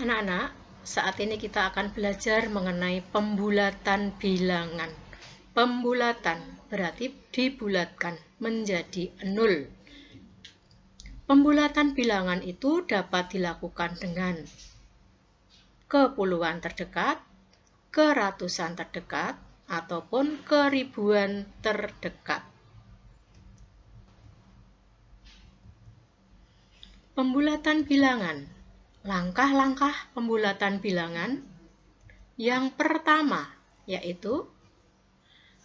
Anak-anak, saat ini kita akan belajar mengenai pembulatan bilangan. Pembulatan berarti dibulatkan menjadi 0. Pembulatan bilangan itu dapat dilakukan dengan kepuluhan terdekat, keratusan terdekat, ataupun keribuan terdekat. Pembulatan bilangan. Langkah-langkah pembulatan bilangan. Yang pertama yaitu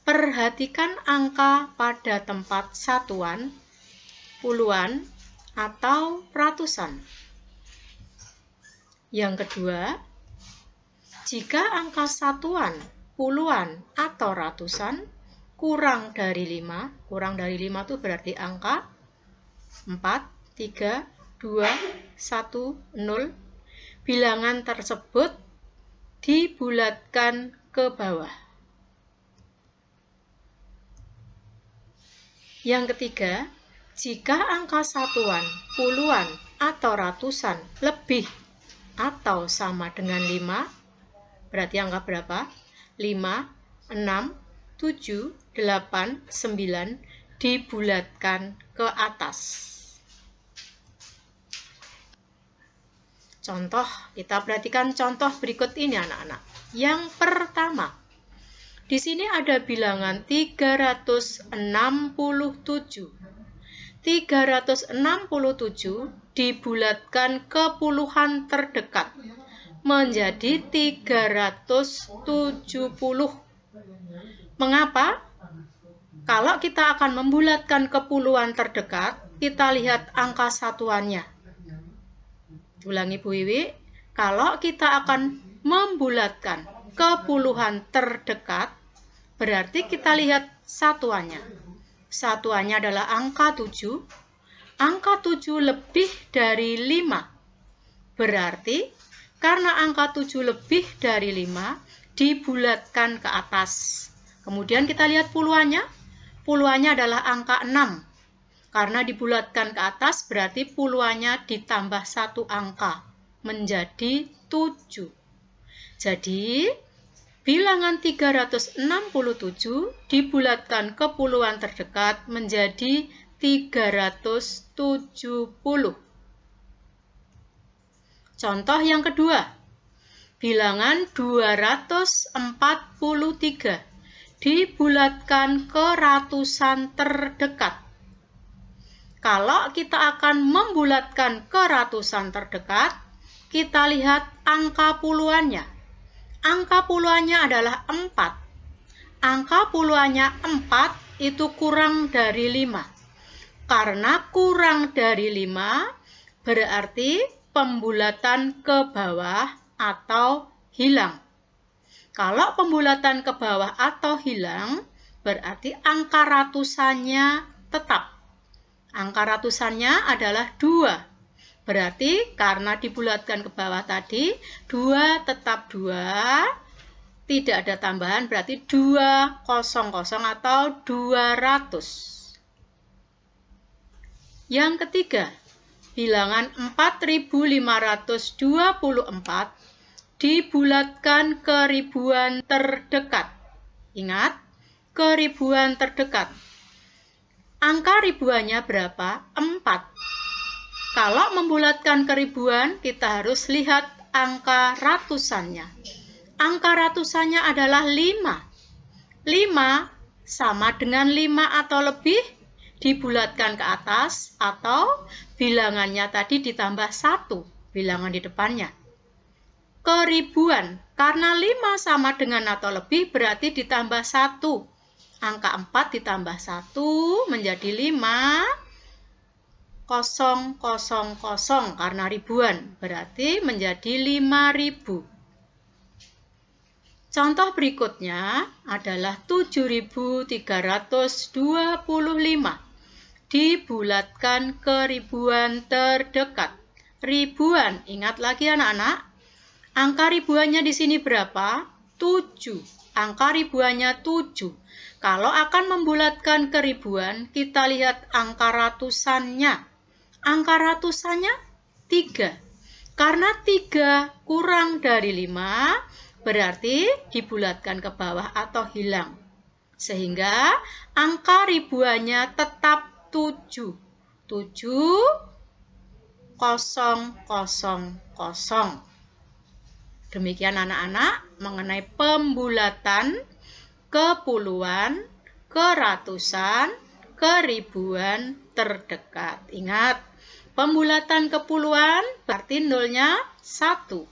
perhatikan angka pada tempat satuan, puluhan, atau ratusan. Yang kedua, jika angka satuan, puluhan, atau ratusan kurang dari 5, kurang dari 5 itu berarti angka 4, 3, 2, 1, 0, bilangan tersebut dibulatkan ke bawah. Yang ketiga, jika angka satuan, puluhan, atau ratusan lebih atau sama dengan 5, berarti angka berapa? 5, 6, 7, 8, 9 dibulatkan ke atas. Contoh, kita perhatikan contoh berikut ini anak-anak. Yang pertama, di sini ada bilangan 367. 367 dibulatkan ke puluhan terdekat menjadi 370. Mengapa? Kalau kita akan membulatkan ke puluhan terdekat, kita lihat angka satuannya. Ulangi Bu Wiwi, kalau kita akan membulatkan ke puluhan terdekat, berarti kita lihat satuannya. Satuannya adalah angka 7. Angka 7 lebih dari 5. Berarti karena angka 7 lebih dari 5 dibulatkan ke atas. Kemudian kita lihat puluhannya. Puluhannya adalah angka 6. Karena dibulatkan ke atas berarti puluhannya ditambah 1 angka menjadi 7. Jadi bilangan 367 dibulatkan ke puluhan terdekat menjadi 370. Contoh yang kedua, bilangan 243 dibulatkan ke ratusan terdekat. Kalau kita akan membulatkan ke ratusan terdekat, kita lihat angka puluhannya. Angka puluhannya adalah 4. Angka puluhannya 4 itu kurang dari 5. Karena kurang dari 5 berarti pembulatan ke bawah atau hilang. Kalau pembulatan ke bawah atau hilang, berarti angka ratusannya tetap. Angka ratusannya adalah 2. Berarti karena dibulatkan ke bawah tadi, 2 tetap 2, tidak ada tambahan, berarti 200 atau 200. Yang ketiga, bilangan 4524 dibulatkan ke ribuan terdekat. Ingat, ke ribuan terdekat. Angka ribuannya berapa? 4. Kalau membulatkan ke ribuan, kita harus lihat angka ratusannya. Angka ratusannya adalah 5. 5 sama dengan 5 atau lebih dibulatkan ke atas atau bilangannya tadi ditambah 1, bilangan di depannya. Ke ribuan, karena 5 sama dengan atau lebih berarti ditambah 1. Angka 4 ditambah 1 menjadi 5,000 karena ribuan, berarti menjadi 5.000. Contoh berikutnya adalah 7.325 dibulatkan ke ribuan terdekat. Ribuan, ingat lagi anak-anak, angka ribuannya di sini berapa? 7. Angka ribuannya 7. Kalau akan membulatkan ke ribuan, kita lihat angka ratusannya. Angka ratusannya 3. Karena 3 kurang dari 5, berarti dibulatkan ke bawah atau hilang. Sehingga angka ribuannya tetap 7. 7,000,000. Demikian anak-anak mengenai pembulatan ke puluhan, ke ratusan, ke ribuan terdekat. Ingat, pembulatan ke puluhan berarti nolnya 1.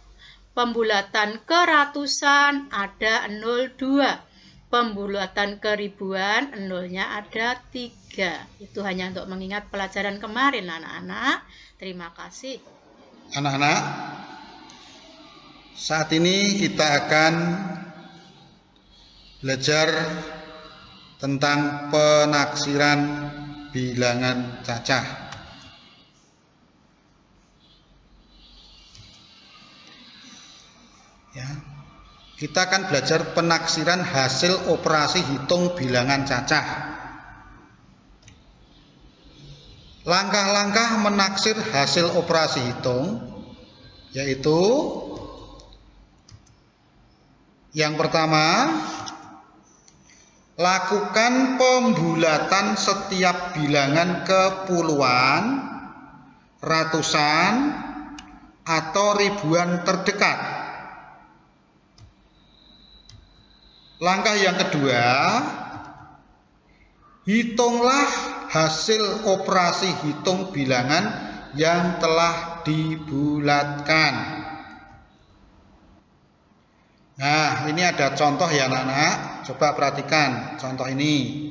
Pembulatan ke ratusan ada 0,2. Pembulatan ke ribuan nolnya ada 3. Itu hanya untuk mengingat pelajaran kemarin anak-anak. Terima kasih. Anak-anak, saat ini kita akan belajar tentang penaksiran bilangan cacah. Ya, kita akan belajar penaksiran hasil operasi hitung bilangan cacah. Langkah-langkah menaksir hasil operasi hitung yaitu yang pertama, lakukan pembulatan setiap bilangan ke puluhan, ratusan, atau ribuan terdekat. Langkah yang kedua, hitunglah hasil operasi hitung bilangan yang telah dibulatkan. Nah, ini ada contoh ya anak-anak. Coba perhatikan contoh ini.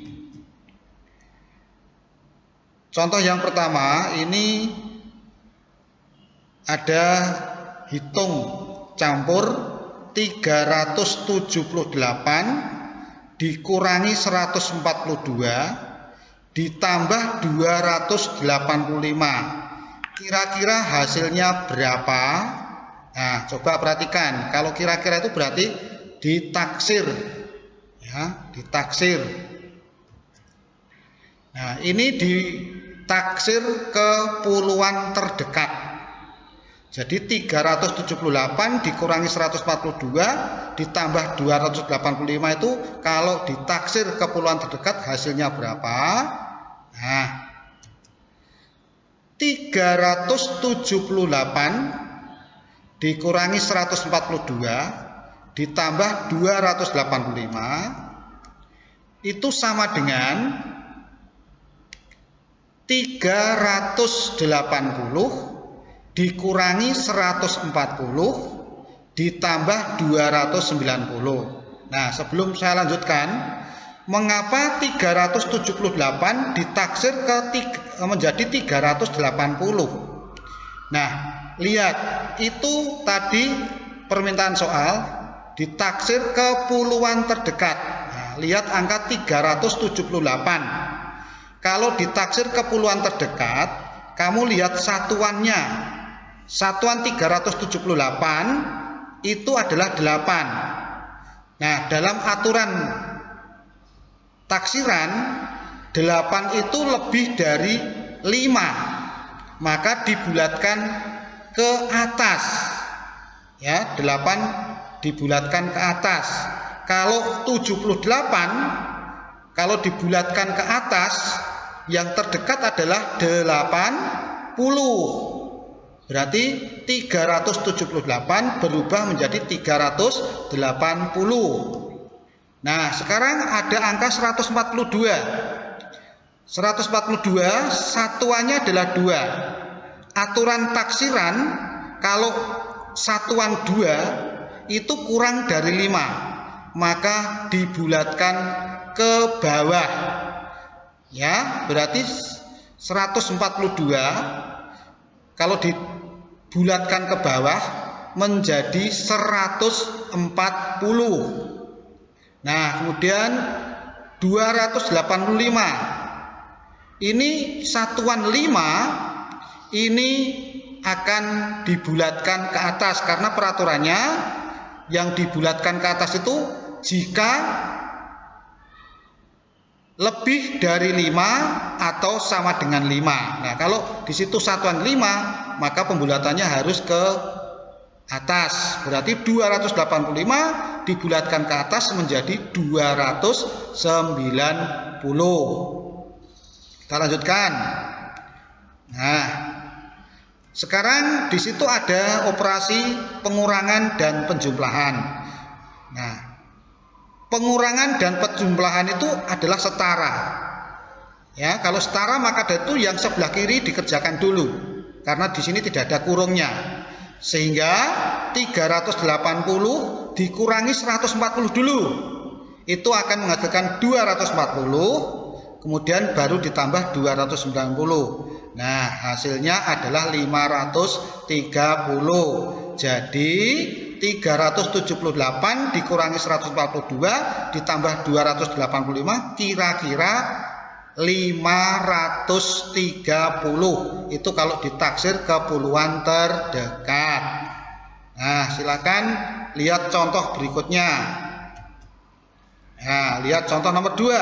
Contoh yang pertama, ini ada hitung campur 378 dikurangi 142 ditambah 285. Kira-kira hasilnya berapa? Nah, coba perhatikan. Kalau kira-kira itu berarti ditaksir. Ya, ditaksir. Nah, ini ditaksir ke puluhan terdekat. Jadi 378 dikurangi 142 ditambah 285 itu kalau ditaksir ke puluhan terdekat hasilnya berapa? Nah, 378 dikurangi 142 ditambah 285 itu sama dengan 380 dikurangi 140 ditambah 290. Nah, sebelum saya lanjutkan, mengapa 378 ditaksir menjadi 380? Nah, lihat, itu tadi permintaan soal ditaksir ke puluhan terdekat. Nah, lihat angka 378. Kalau ditaksir ke puluhan terdekat, kamu lihat satuannya. Satuan 378 itu adalah 8. Nah, dalam aturan taksiran 8 itu lebih dari 5. Maka dibulatkan ke atas. Ya, 8 dibulatkan ke atas. Kalau 78 kalau dibulatkan ke atas, yang terdekat adalah 80. Berarti 378 berubah menjadi 380. Nah, sekarang ada angka 142. 142 satuannya adalah 2. Aturan taksiran kalau satuan 2 itu kurang dari 5, maka dibulatkan ke bawah. Ya, berarti 142 kalau dibulatkan ke bawah menjadi 140. Nah, kemudian 285. Ini satuan 5 ini akan dibulatkan ke atas karena peraturannya yang dibulatkan ke atas itu jika lebih dari 5 atau sama dengan 5. Nah, kalau di situ satuan 5, maka pembulatannya harus ke atas. Berarti 285 dibulatkan ke atas menjadi 290. Kita lanjutkan. Nah, sekarang di situ ada operasi pengurangan dan penjumlahan. Nah, pengurangan dan penjumlahan itu adalah setara. Ya, kalau setara maka itu yang sebelah kiri dikerjakan dulu, karena di sini tidak ada kurungnya. Sehingga 380 dikurangi 140 dulu. Itu akan menghasilkan 240, kemudian baru ditambah 290. Nah, hasilnya adalah 530. Jadi 378 dikurangi 142 ditambah 285 kira-kira 530. Itu kalau ditaksir ke puluhan terdekat. Nah, silakan lihat contoh berikutnya. Nah, lihat contoh nomor 2.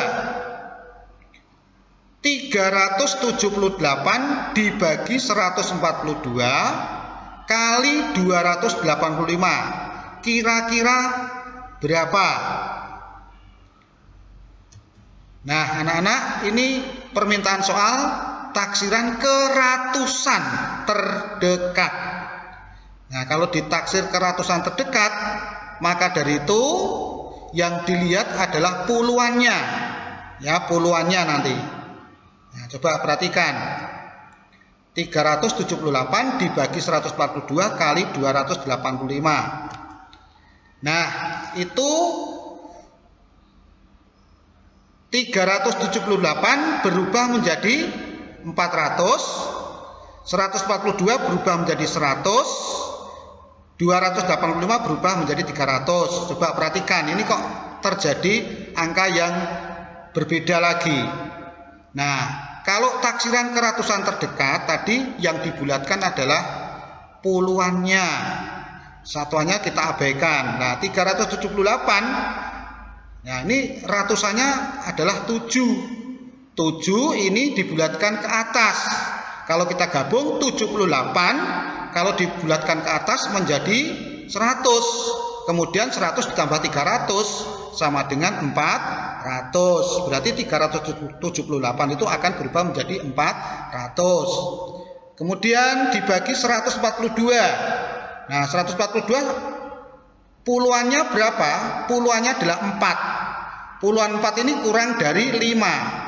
378 dibagi 142 kali 285. Kira-kira berapa? Nah, anak-anak, ini permintaan soal taksiran keratusan terdekat. Nah, kalau ditaksir keratusan terdekat, maka dari itu yang dilihat adalah puluhannya. Ya, puluhannya nanti. Nah, coba perhatikan. 378 dibagi 142 kali 285. Nah, itu 378 berubah menjadi 400, 142 berubah menjadi 100, 285 berubah menjadi 300. Coba perhatikan, ini kok terjadi angka yang berbeda lagi. Nah, kalau taksiran keratusan terdekat tadi yang dibulatkan adalah puluhannya. Satuannya kita abaikan. Nah, 378, nah ini ratusannya adalah 7. 7 ini dibulatkan ke atas. Kalau kita gabung 78, kalau dibulatkan ke atas menjadi 100. Kemudian 100 ditambah 300 sama dengan 400. Berarti 378 itu akan berubah menjadi 400. Kemudian dibagi 142. Nah, 142 puluhannya berapa? Puluhannya adalah 4. Puluhan 4 ini kurang dari 5.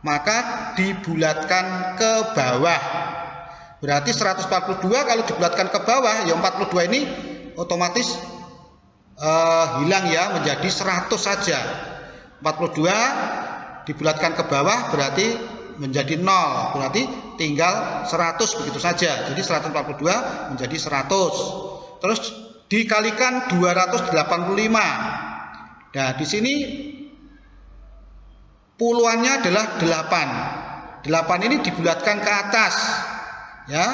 Maka dibulatkan ke bawah. Berarti 142 kalau dibulatkan ke bawah, ya 42 ini otomatis hilang ya, menjadi 100 saja. 42 dibulatkan ke bawah berarti menjadi 0, berarti tinggal 100 begitu saja. Jadi 142 menjadi 100. Terus dikalikan 285. Nah, di sini puluhannya adalah 8. 8 ini dibulatkan ke atas. Ya,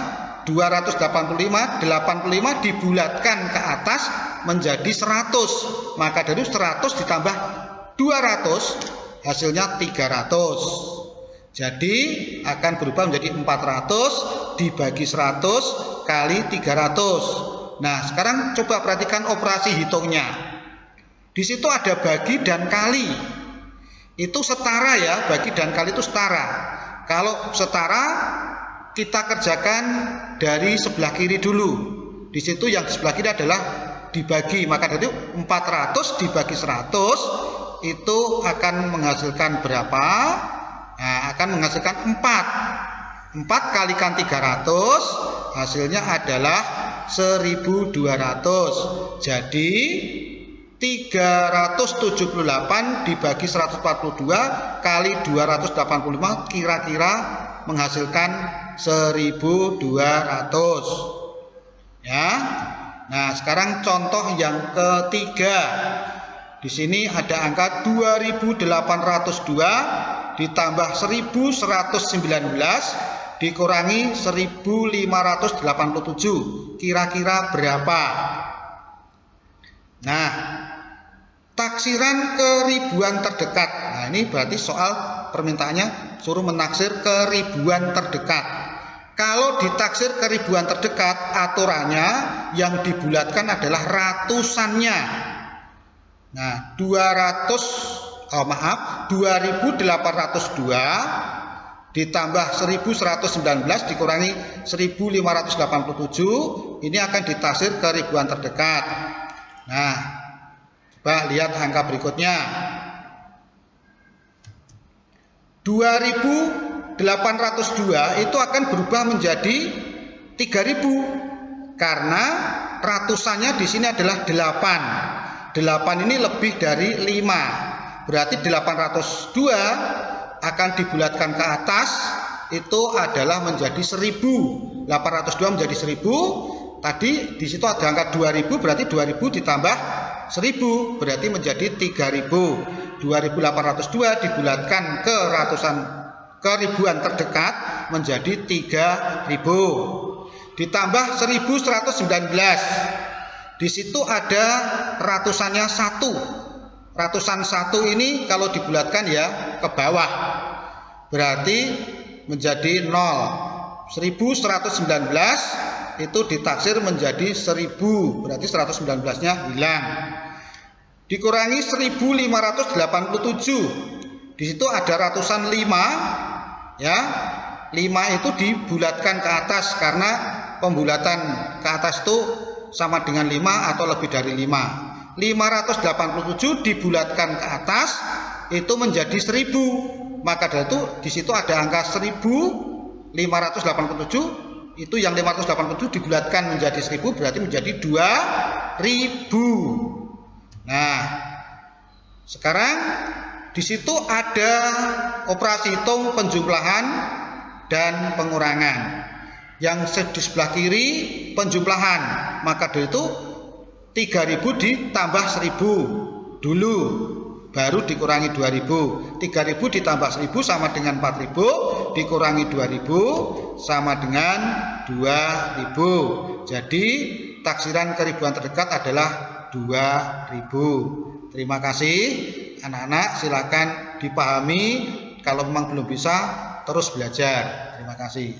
285, 85 dibulatkan ke atas menjadi 100. Maka dari 100 ditambah 200 hasilnya 300. Jadi akan berubah menjadi 400 dibagi 100 kali 300. Nah, sekarang coba perhatikan operasi hitungnya. Di situ ada bagi dan kali. Itu setara ya, bagi dan kali itu setara. Kalau setara kita kerjakan dari sebelah kiri dulu. Di situ yang sebelah kiri adalah dibagi, maka dari 400 dibagi 100 itu akan menghasilkan berapa? Nah, akan menghasilkan 4. 4 kalikan 300 hasilnya adalah 1200. Jadi 378 dibagi 142 kali 285 kira-kira menghasilkan 1200. Ya. Nah, sekarang contoh yang ketiga. Di sini ada angka 2802 ditambah 1119 dikurangi 1587. Kira-kira berapa? Nah, taksiran keribuan terdekat. Nah, Nah, ini berarti soal permintaannya suruh menaksir ke ribuan terdekat. Kalau ditaksir ke ribuan terdekat, aturannya yang dibulatkan adalah ratusannya. Nah, 2802 ditambah 1119 dikurangi 1587, ini akan ditaksir ke ribuan terdekat. Nah, coba lihat angka berikutnya. 2802 itu akan berubah menjadi 3000 karena ratusannya di sini adalah 8. 8 ini lebih dari 5. Berarti 802 akan dibulatkan ke atas, itu adalah menjadi 1000. 802 menjadi 1000. Tadi di situ ada angka 2000, berarti 2000 ditambah 1000 berarti menjadi 3000. 2802 dibulatkan ke ribuan terdekat menjadi 3000. Ditambah 1119. Di situ ada ratusannya 1. Ratusan 1 ini kalau dibulatkan ya ke bawah. Berarti menjadi 0. 1119 itu ditaksir menjadi 1000. Berarti 119-nya hilang. Dikurangi 1587. Di situ ada ratusan 5 ya. 5 itu dibulatkan ke atas karena pembulatan ke atas itu sama dengan 5 atau lebih dari 5. 587 dibulatkan ke atas itu menjadi 1000. Maka dari itu di situ ada angka 1587. Itu yang 587 dibulatkan menjadi 1000 berarti menjadi 2000. Nah, sekarang di situ ada operasi hitung penjumlahan dan pengurangan. Yang di sebelah kiri penjumlahan, maka dari itu 3000 ditambah 1000 dulu, baru dikurangi 2000. 3000 ditambah 1000 sama dengan 4000, dikurangi 2000 sama dengan 2000. Jadi taksiran ke ribuan terdekat adalah 2000. Terima kasih anak-anak, silakan dipahami. Kalau memang belum bisa terus belajar. Terima kasih.